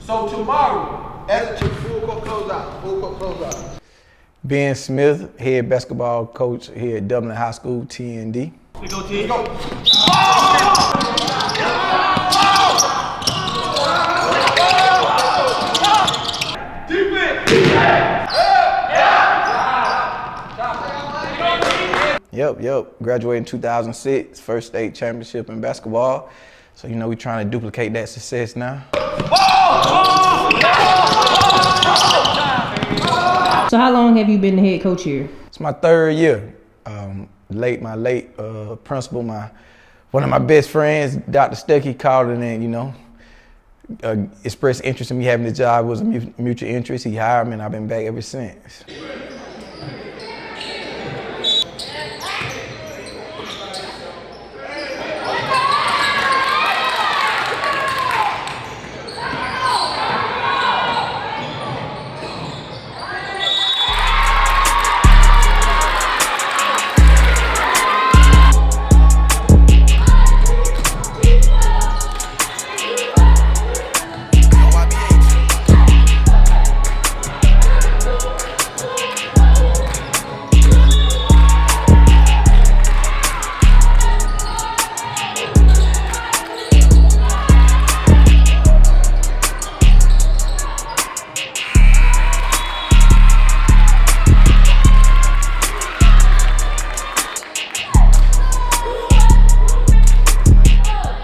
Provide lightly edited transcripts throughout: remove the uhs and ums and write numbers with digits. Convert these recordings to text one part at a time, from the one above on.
So tomorrow, as a full court closeout. Ben Smith, head basketball coach here at Dublin High School, TND. Let's go, T. Let's go. Yep. Graduated in 2006, first state championship in basketball. So, you know, we're trying to duplicate that success now. So how long have you been the head coach here? It's my third year. My late principal, one of my best friends, Dr. Stuckey, called in and, you know, expressed interest in me having the job. It was a mutual interest. He hired me and I've been back ever since.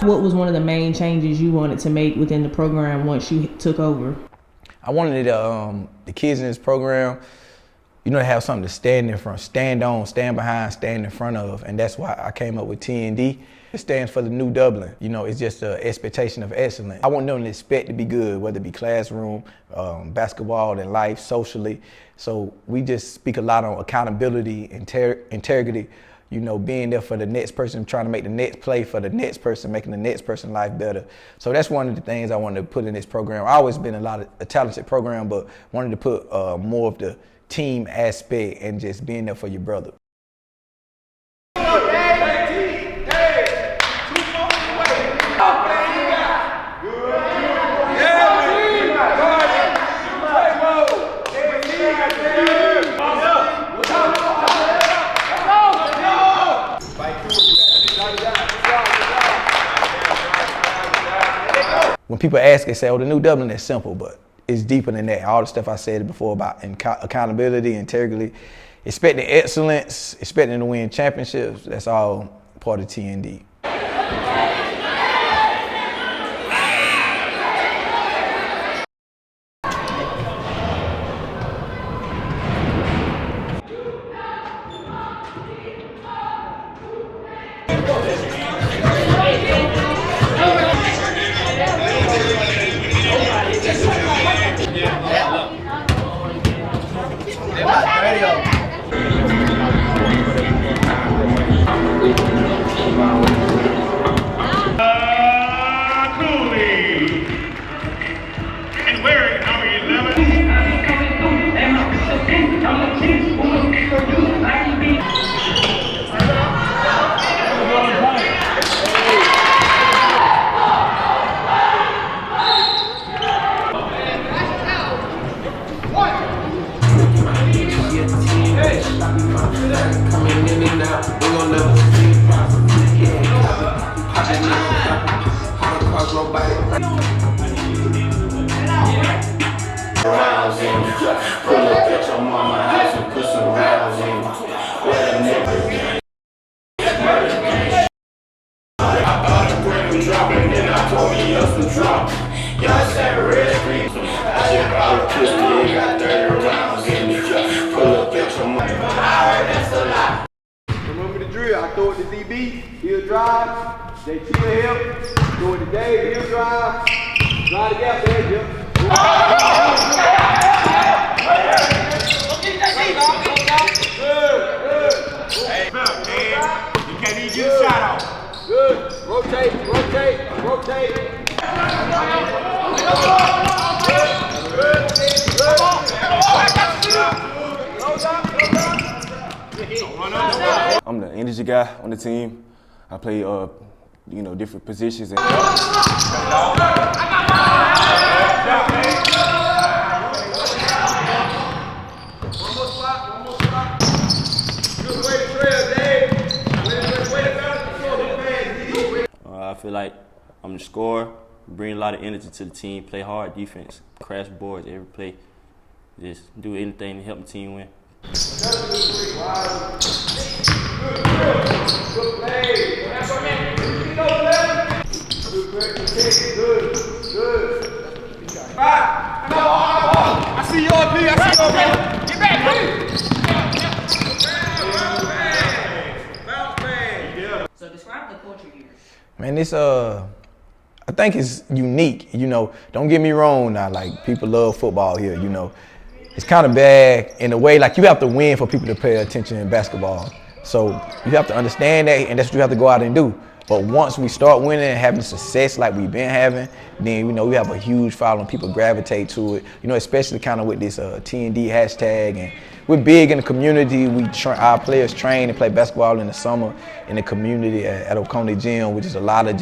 What was one of the main changes you wanted to make within the program once you took over? I wanted the kids in this program, you know, to have something to stand in front, stand on, stand behind, stand in front of, and that's why I came up with TND. It stands for the New Dublin. You know, it's just an expectation of excellence. I want them to expect to be good, whether it be classroom, basketball, and life, socially. So we just speak a lot on accountability, integrity, you know, being there for the next person, trying to make the next play for the next person, making the next person's life better. So that's one of the things I wanted to put in this program. I've always been a talented program, but wanted to put more of the team aspect and just being there for your brother. When people ask, they say, oh, the New Dublin is simple, but it's deeper than that. All the stuff I said before about accountability, integrity, expecting excellence, expecting to win championships, that's all part of TND. Remember the drill. I throw it to DB, he'll drive, JT will help, throw it to Dave, he'll drive the gap there, Jim. Hey, man, you can't even get a shot off. Good. Rotate. I'm the energy guy on the team. I play, different positions. I'm the scorer, bring a lot of energy to the team, play hard defense, crash boards every play, just do anything to help the team win. I see your P. I see your P. Get back, So describe the culture here. Man, this I think it's unique. You know, don't get me wrong now. Like, people love football here. You know, it's kind of bad in a way. Like, you have to win for people to pay attention in basketball. So you have to understand that, and that's what you have to go out and do. But once we start winning and having success like we've been having, then, you know, we have a huge following. People gravitate to it. You know, especially kind of with this TND hashtag, and we're big in the community. Our players train and play basketball in the summer in the community at Oconee Gym, which is a lot of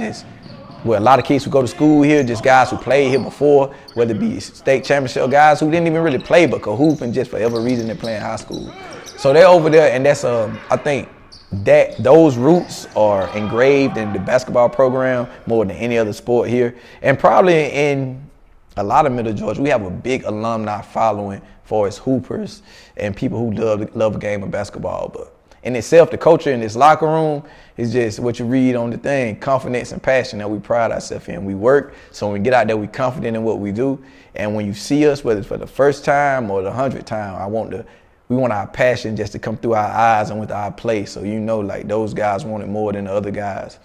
kids who go to school here, just guys who played here before, whether it be state championship guys who didn't even really play but could hoop, and just for whatever reason they're playing high school. So they're over there, and that's I think that those roots are engraved in the basketball program more than any other sport here. And probably in a lot of Middle Georgia, we have a big alumni following for its hoopers and people who love the game of basketball. But in itself, the culture in this locker room is just what you read on the thing, confidence and passion that we pride ourselves in. We work, so when we get out there, we're confident in what we do. And when you see us, whether it's for the first time or the 100th time, we want our passion just to come through our eyes and with our play. So, you know, like, those guys want it more than the other guys.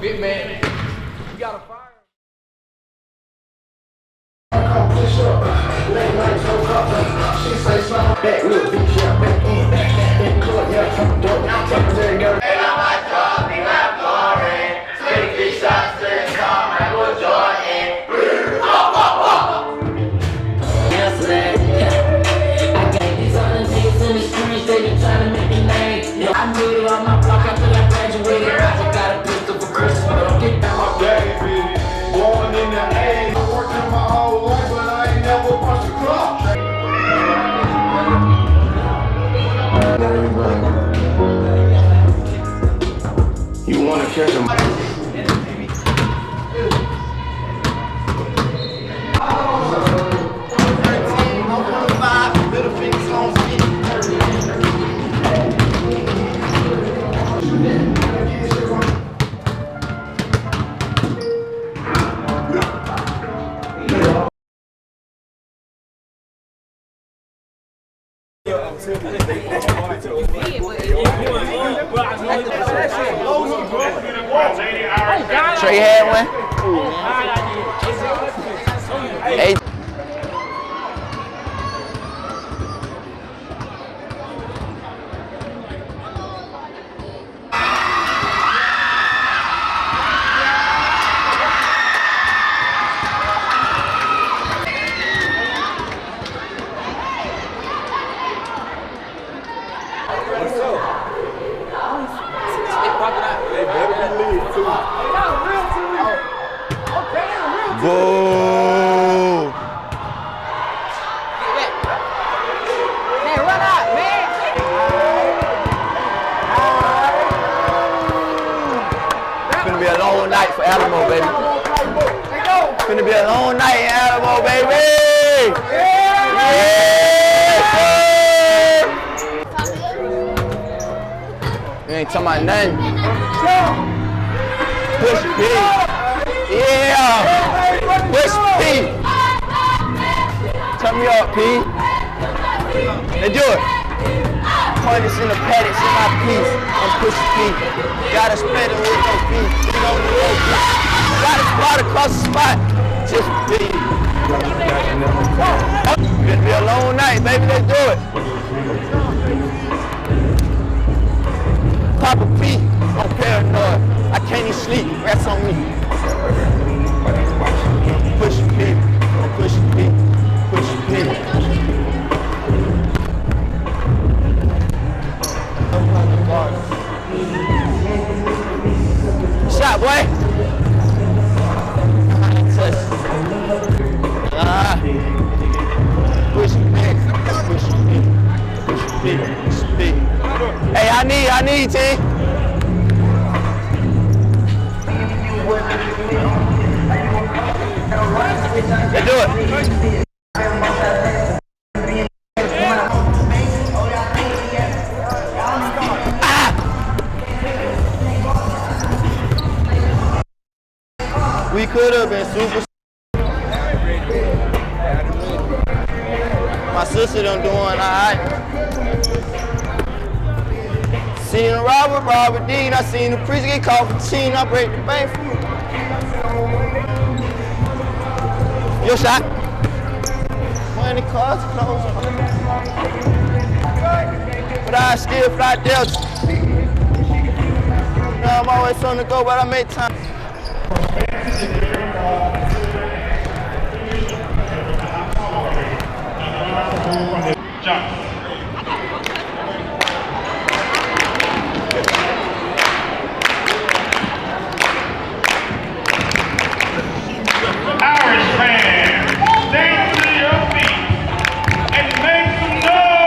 Big man, you got a fire. You want to catch him? Trey had one. Hey. Boo! Man, run out, man! Finna be a long night for Alamo, baby. Finna be a long night in Alamo, baby! Yeah! You ain't Talking about nothing. Push P. Yeah. Push P. Turn me up, P. Let's do it. Pointers in the paddocks in my piece. I'm pushing P. Gotta spread it with no feet. Gotta spot across the spot. Just P. Gonna be a long night, baby. Let's do it. Papa P. I'm paranoid. I can't even sleep. Rest on me. Push P. Push P. Push P. Shot, boy. Push P. Push P. Push P. Push P. Hey, I need, T. Let's do it. We could have been super. My sister done doing all right. Seen Robert Dean. I seen the priest get caught for cheating. I break the bank. Your shot. When the cars close. But I still fly Delta. Now I'm always on the go, but I make time. Jump. Irish fans, stand to your feet and make some noise.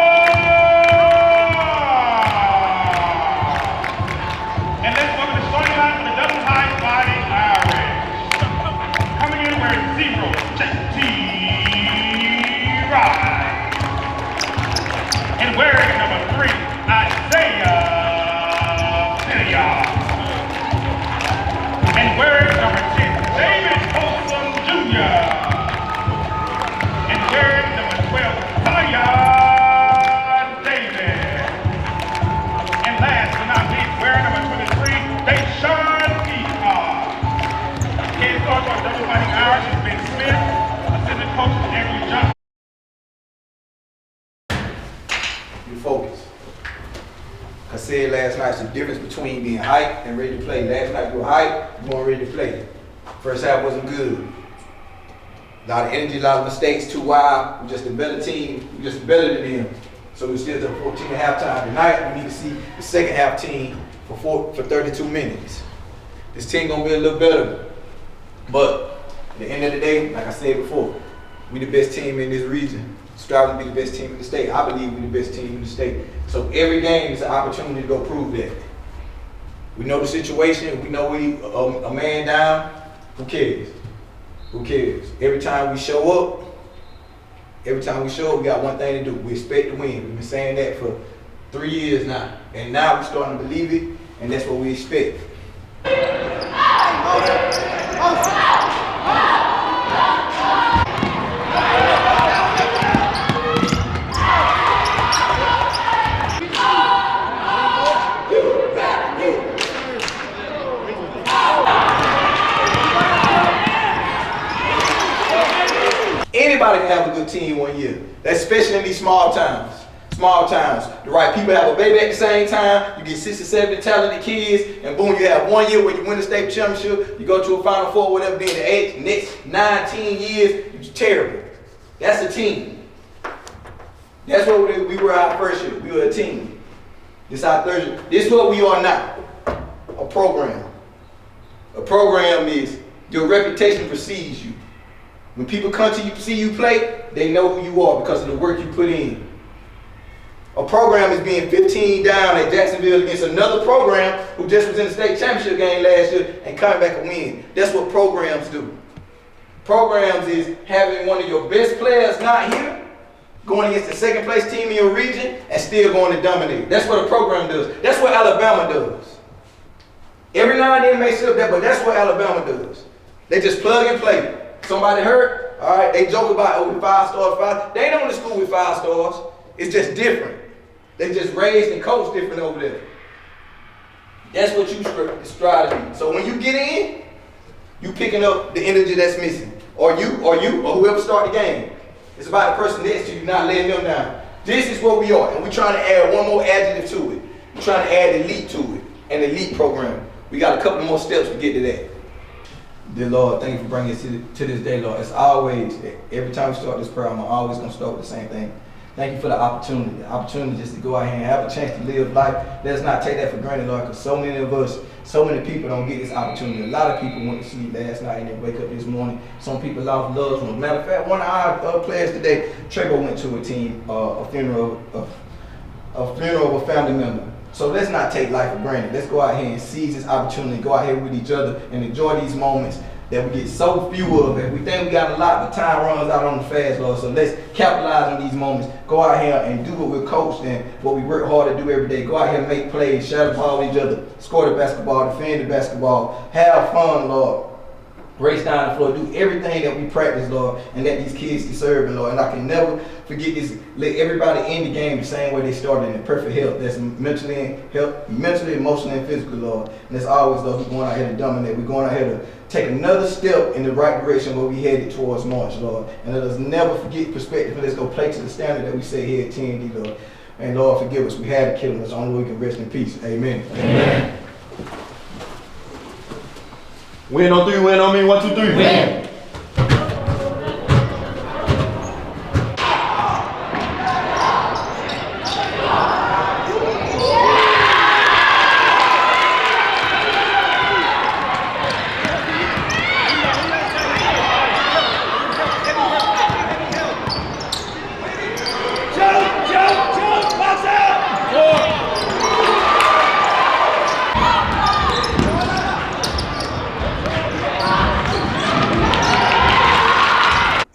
And let's welcome the starting line for the Dublin Fighting Irish. Coming in wearing 0, T. Roddy. And wearing number 3, Isaiah. And wearing number 10, David Folsom Jr. And wearing number 12, Zion David. And last but not least, wearing number 23, Deshaun Peacock. Head coach on Dublin Fighting Irish is Ben Smith. Assistant coach is Andrew Johnson. You focus. I said last night, it's the difference between being hyped and ready to play. Last night you were hyped, you weren't ready to play. First half wasn't good. A lot of energy, a lot of mistakes, too wild. We're just a better team, we're just better than them. So we still took 14 at halftime. Tonight we need to see the second half team for 32 minutes. This team gonna be a little better. But at the end of the day, like I said before, we the best team in this region. Striving to be the best team in the state. I believe we're the best team in the state. So every game is an opportunity to go prove that. We know the situation. We know we a man down. Who cares? Who cares? Every time we show up, we got one thing to do. We expect to win. We've been saying that for 3 years now. And now we're starting to believe it, and that's what we expect. Anybody can have a good team 1 year. That's especially in these small towns. Small towns. The right people have a baby at the same time. You get 6 or 7 talented kids, and boom, you have 1 year where you win the state championship. You go to a Final Four, whatever. Then the next 9, 10 years, you're terrible. That's a team. That's what we were our first year. We were a team. This our third year. This is what we are now. A program. A program is your reputation precedes you. When people come to you, see you play, they know who you are because of the work you put in. A program is being 15 down at Jacksonville against another program who just was in the state championship game last year and coming back and win. That's what programs do. Programs is having one of your best players not here, going against the second place team in your region and still going to dominate. That's what a program does. That's what Alabama does. Every now and then may slip that, but that's what Alabama does. They just plug and play. Somebody hurt, all right, they joke about, oh, we 5 stars, They ain't on the school with 5 stars. It's just different. They just raised and coached different over there. That's what you strive to be. So when you get in, you picking up the energy that's missing. Or whoever start the game. It's about the person next to you, not letting them down. This is what we are, and we're trying to add one more adjective to it. We're trying to add elite to it, an elite program. We got a couple more steps to get to that. Dear Lord, thank you for bringing us to this day, Lord. As always, every time we start this prayer, I'm always going to start with the same thing. Thank you for the opportunity just to go out here and have a chance to live life. Let's not take that for granted, Lord, because so many of us, so many people don't get this opportunity. A lot of people went to sleep last night and then wake up this morning. Some people lost loved ones. Matter of fact, one of our players today, Trevor, went to a team, a funeral of a family member. So let's not take life for granted. Let's go out here and seize this opportunity, go out here with each other and enjoy these moments that we get so few of. And we think we got a lot, but time runs out on the fast, Lord. So let's capitalize on these moments. Go out here and do what we're coached and what we work hard to do every day. Go out here and make plays, share the ball with each other, score the basketball, defend the basketball, have fun, Lord. Race down the floor, do everything that we practice, Lord, and let these kids get serving, Lord. And I can never forget this. Let everybody end the game the same way they started, in perfect health. That's mentally, emotionally, and physically, Lord. And that's always, Lord, we're going out here to dominate. We're going out here to take another step in the right direction where we headed towards March, Lord. And let us never forget perspective. And let's go play to the standard that we say here at TND, Lord. And Lord, forgive us. We had to kill us. It's the only way we can rest in peace. Amen. Amen. Win on 3, win on me. 1, 2, 3. Win.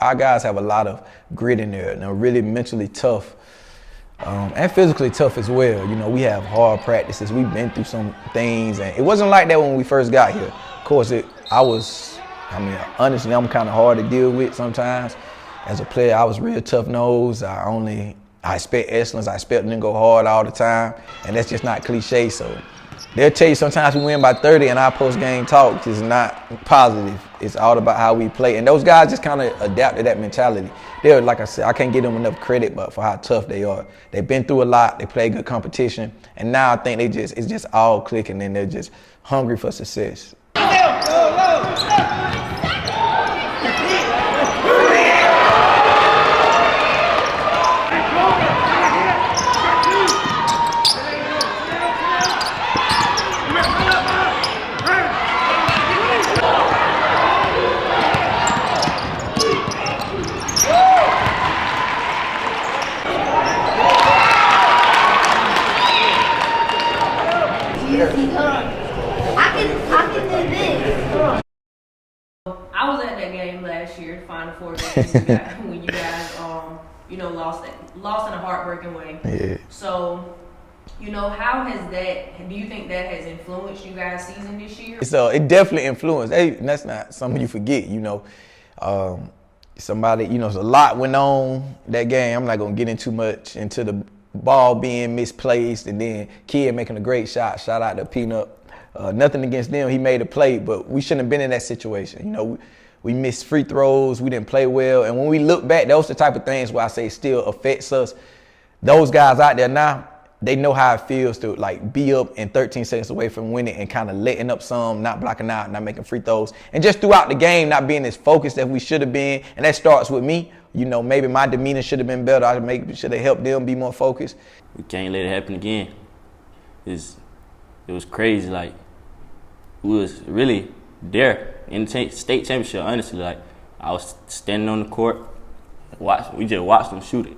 Our guys have a lot of grit in there, and they're really mentally tough and physically tough as well. You know, we have hard practices. We've been through some things, and it wasn't like that when we first got here. Of course, honestly, I'm kind of hard to deal with sometimes. As a player, I was real tough-nosed. I expect excellence. I expect them to go hard all the time, and that's just not cliche. So they'll tell you sometimes we win by 30, and our post-game talk is not positive. It's all about how we play. And those guys just kind of adapt to that mentality. They're, like I said, I can't give them enough credit but for how tough they are. They've been through a lot. They play good competition. And now I think it's just all clicking, and they're just hungry for success. I was at that game last year, the Final Four game, when you guys, lost in a heartbreaking way. Yeah. So, how has that? Do you think that has influenced you guys' season this year? So it definitely influenced. Hey, that's not something you forget. Somebody, a lot went on that game. I'm not gonna get into much into the ball being misplaced, and then kid making a great shot. Shout out to Peanut. Nothing against them. He made a play, but we shouldn't have been in that situation. We missed free throws. We didn't play well. And when we look back, those are the type of things where I say it still affects us. Those guys out there now, they know how it feels to be up and 13 seconds away from winning and kind of letting up some, not blocking out, not making free throws. And just throughout the game, not being as focused as we should have been. And that starts with me. Maybe my demeanor should have been better. I should have helped them be more focused. We can't let it happen again. It was crazy. We was really there in the state championship, honestly. I was standing on the court, we just watched them shoot it.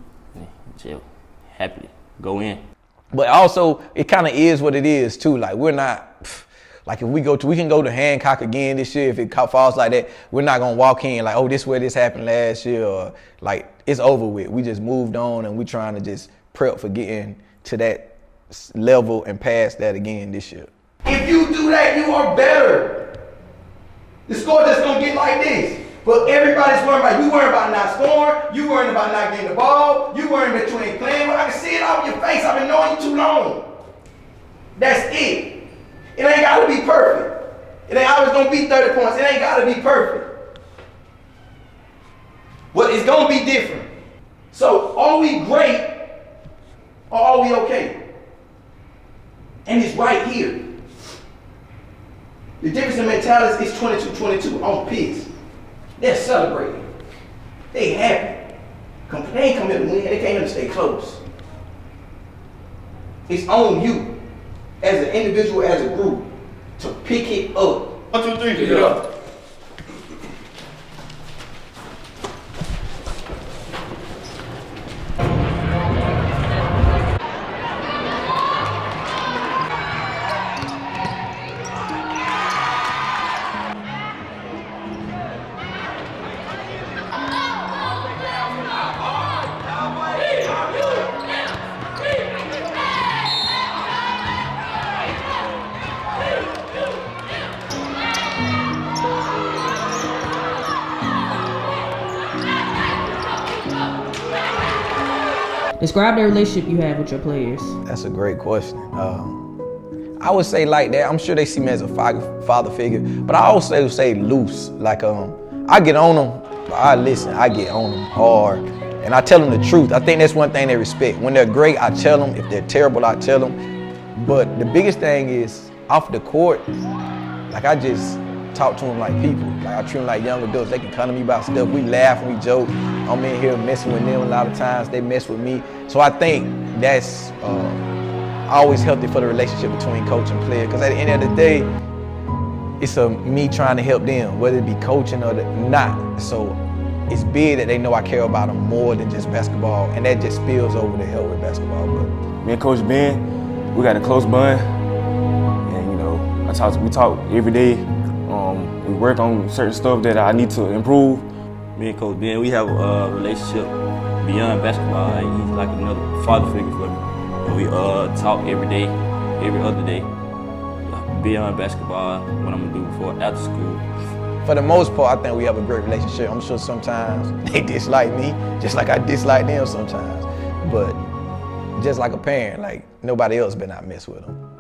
Just happy to go in. But also, it kind of is what it is, too. We're not Like if we can go to Hancock again this year. If it falls like that, we're not gonna walk in like, oh, this is where this happened last year, or like it's over with. We just moved on and we trying to just prep for getting to that level and past that again this year. If you do that, you are better. The score just gonna get like this. But everybody's worrying about, you worrying about not scoring, you worrying about not getting the ball, you worrying that you ain't playing. Well, I can see it off your face. I've been knowing you too long. That's it. It ain't gotta be perfect. It ain't always gonna be 30 points. It ain't gotta be perfect. But it's gonna be different. So are we great or are we okay? And it's right here. The difference in mentality is 22-22 on picks. They're celebrating. They happy. They ain't come here to win. They came here to stay close. It's on you as an individual, as a group, to pick it up. 1, 2, 3, pick it up. Describe the relationship you have with your players. That's a great question. I would say like that. I'm sure they see me as a father figure, but I also say loose. Like I get on them, but I listen. I get on them hard, and I tell them the truth. I think that's one thing they respect. When they're great, I tell them. If they're terrible, I tell them. But the biggest thing is off the court. Like I just talk to them like people. Like I treat them like young adults. They can come to me about stuff. We laugh and we joke. I'm in here messing with them a lot of times. They mess with me. So I think that's always healthy for the relationship between coach and player. Because at the end of the day, it's me trying to help them, whether it be coaching or not. So it's big that they know I care about them more than just basketball. And that just spills over to help with basketball. But Me and Coach Ben, we got a close bond. And, you know, we talk every day. We work on certain stuff that I need to improve. Me and Coach Ben, we have a relationship beyond basketball. Like, he's like another father figure for me. And we talk every day, every other day, beyond basketball, what I'm gonna do before after school. For the most part, I think we have a great relationship. I'm sure sometimes they dislike me, just like I dislike them sometimes. But just like a parent, like nobody else better not mess with them.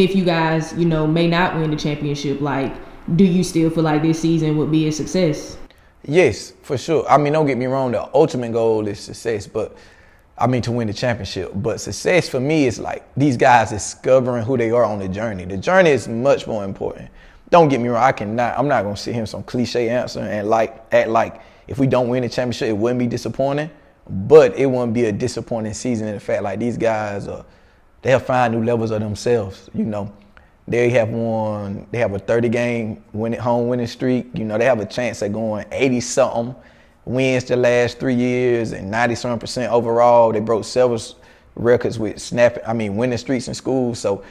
If you guys, may not win the championship, like, do you still feel like this season would be a success? Yes, for sure. I mean, don't get me wrong, the ultimate goal is success, but I mean to win the championship. But success for me is like these guys discovering who they are on the journey. The journey is much more important. Don't get me wrong, I'm not gonna sit here with some cliche answer and act like if we don't win the championship, it wouldn't be disappointing. But it wouldn't be a disappointing season in the fact like these guys they'll find new levels of themselves, you know. They have a 30-game home winning streak. You know, they have a chance at going 80-something wins the last 3 years and 90-something% overall. They broke several records with winning streaks in school. So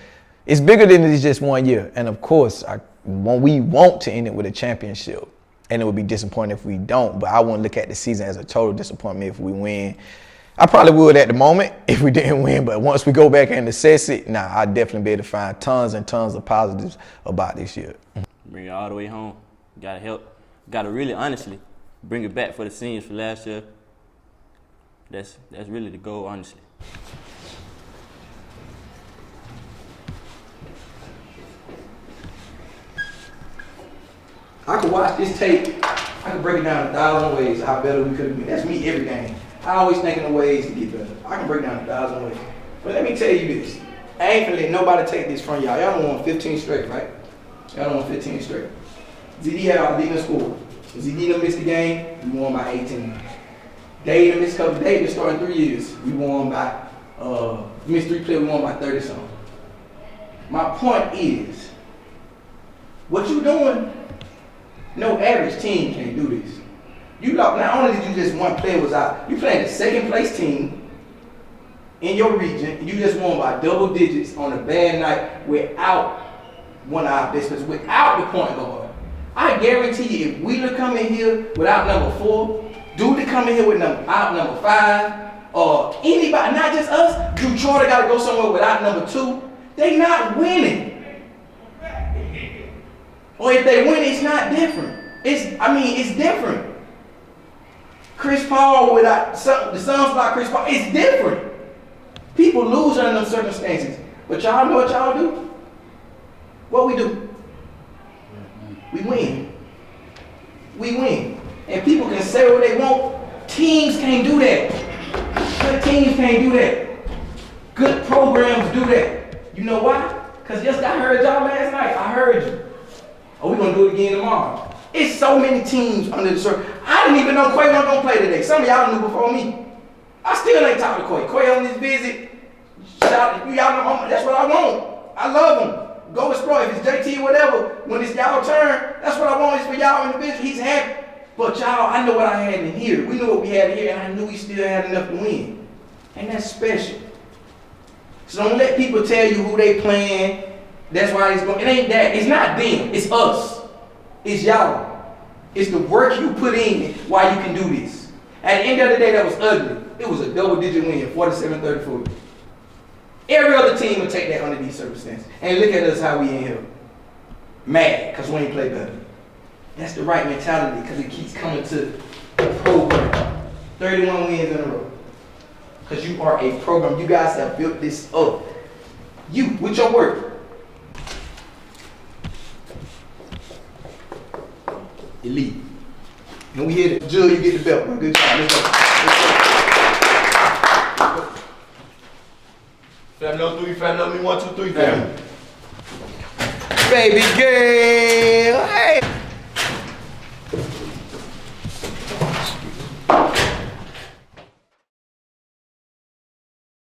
it's bigger than it's just 1 year. And of course, we want to end it with a championship. And it would be disappointing if we don't. But I wouldn't look at the season as a total disappointment if we win. I probably would at the moment if we didn't win, but once we go back and assess it, I'd definitely be able to find tons and tons of positives about this year. Bring it all the way home. Gotta help. Gotta really, honestly, bring it back for the seniors for last year. That's really the goal, honestly. I could watch this tape. I could break it down 1,000 ways how better we could have been. That's me every game. I always thinking of ways to get better. I can break down 1,000 ways. But let me tell you this. I ain't finna let nobody take this from y'all. Y'all don't want 15 straight, right? Y'all don't want 15 straight. ZD had our leading score. ZD done missed the game, we won by 18. Dave done missed a couple. Dave been starting 3 years. We won by, missed 3 plays, we won by 30 something. My point is, what you doing, no average team can do this. Not only did you just one player was out, you playing the second place team in your region, you just won by double digits on a bad night without one of our best players, without the point guard. I guarantee you, if Wheeler come in here without number 4, Dude come in here with number 5, or anybody, not just us, Drew Trotter got to go somewhere without number 2, they not winning. Or if they win, it's not different. It's different. Chris Paul without the Suns without Chris Paul, it's different. People lose under those circumstances. But y'all know what y'all do? What we do? We win. We win. And people can say what they want. Teams can't do that. Good teams can't do that. Good programs do that. You know why? Because just I heard y'all last night. I heard you. Oh, we're going to do it again tomorrow. It's so many teams under the circle. I didn't even know Quay wasn't going to play today. Some of y'all knew before me. I still ain't talked to Quay. Quay on this visit. Shout out, y'all know that's what I want. I love him. Go explore. If it's JT or whatever, when it's y'all turn, that's what I want is for y'all individual. He's happy. But y'all, I know what I had in here. We knew what we had in here, and I knew we still had enough to win. And that's special. So don't let people tell you who they playing. That's why it's going. It ain't that. It's not them. It's us. It's y'all. It's the work you put in why you can do this. At the end of the day, that was ugly. It was a double-digit win, 47-34. Every other team would take that under these circumstances. And look at us how we in here. Mad, because we ain't play better. That's the right mentality, because it keeps coming to the program. 31 wins in a row. Because you are a program. You guys have built this up. You, with your work. Elite. And we hit it. Jill, you get the belt. Good job. Let's go. Family 3, family 1, 2, 3, family. Baby girl.